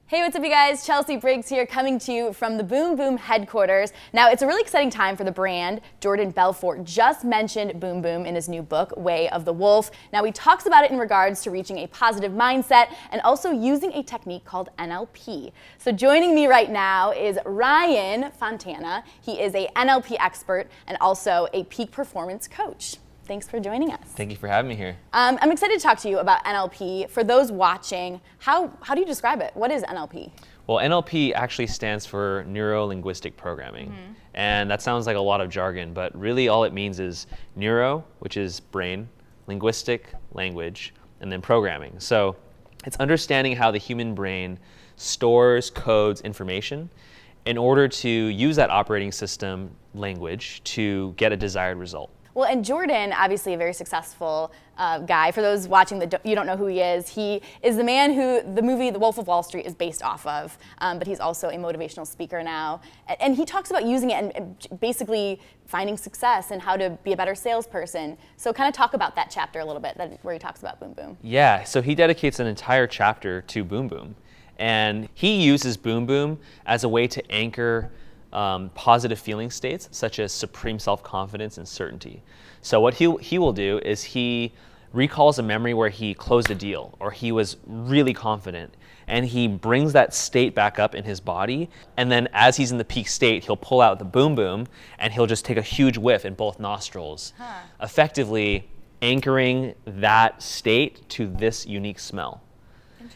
Hey, what's up you guys? Chelsea Briggs here, coming to you from the BoomBoom headquarters. Now, it's a really exciting time for the brand. Jordan Belfort just mentioned BoomBoom in his new book, Way of the Wolf. Now, he talks about it in regards to reaching a positive mindset and also using a technique called NLP. So joining me right now is Ryan Fontana. He is a NLP expert and also a peak performance coach. Thanks for joining us. Thank you for having me here. I'm excited to talk to you about NLP. For those watching, how do you describe it? What is NLP? Well, NLP actually stands for Neuro-Linguistic Programming. And that sounds like a lot of jargon, but really all it means is neuro, which is brain, linguistic, language, and then programming. So it's understanding how the human brain stores, codes information in order to use that operating system, language, to get a desired result. Well, and Jordan, obviously a very successful guy. For those watching that you don't know who he is the man who the movie The Wolf of Wallstreet is based off of, but he's also a motivational speaker now. And he talks about using it and basically finding success and how to be a better salesperson. So kind of talk about that chapter a little bit, where he talks about BoomBoom. Yeah, so he dedicates an entire chapter to BoomBoom. And he uses BoomBoom as a way to anchor positive feeling states such as supreme self-confidence and certainty. So what he will do is he recalls a memory where he closed a deal or he was really confident, and he brings that state back up in his body, and then as he's in the peak state, he'll pull out the BoomBoom and he'll just take a huge whiff in both nostrils, effectively anchoring that state to this unique smell.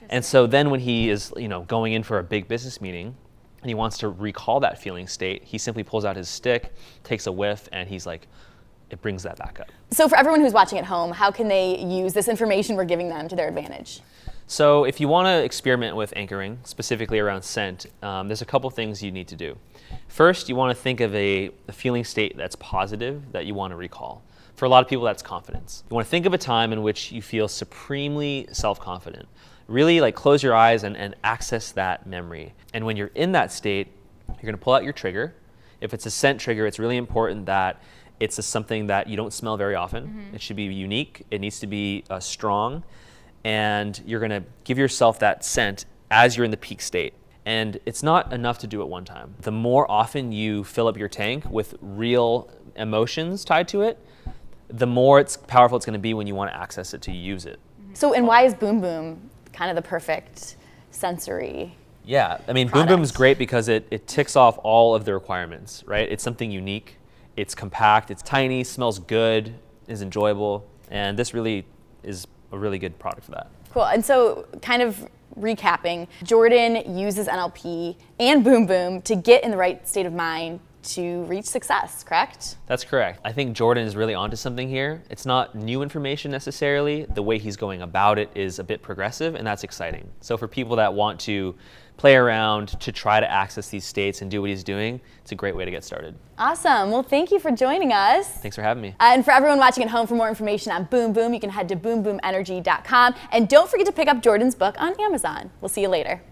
And so then when he is going in for a big business meeting, and he wants to recall that feeling state, he simply pulls out his stick, takes a whiff, and he's like, it brings that back up. So for everyone who's watching at home, how can they use this information we're giving them to their advantage? So if you want to experiment with anchoring, specifically around scent, there's a couple things you need to do. First, you want to think of a feeling state that's positive that you want to recall. For a lot of people, that's confidence. You want to think of a time in which you feel supremely self-confident. Really close your eyes and access that memory. And when you're in that state, you're going to pull out your trigger. If it's a scent trigger, it's really important that it's something that you don't smell very often. It should be unique. It needs to be strong. And you're going to give yourself that scent as you're in the peak state. And it's not enough to do it one time. The more often you fill up your tank with real emotions tied to it, the more powerful it's going to be when you want to access it to use it. So, and why is BoomBoom kind of the perfect sensory? Yeah, I mean, BoomBoom is great because it ticks off all of the requirements, right? It's something unique, it's compact, it's tiny, smells good, is enjoyable, and this really is a really good product for that. Cool, and so kind of recapping, Jordan uses NLP and BoomBoom to get in the right state of mind to reach success, correct? That's correct. I think Jordan is really onto something here. It's not new information necessarily. The way he's going about it is a bit progressive, and that's exciting. So for people that want to play around to try to access these states and do what he's doing, it's a great way to get started. Awesome. Well, thank you for joining us. Thanks for having me. And for everyone watching at home, for more information on BoomBoom, you can head to boomboom.energy.com. And don't forget to pick up Jordan's book on Amazon. We'll see you later.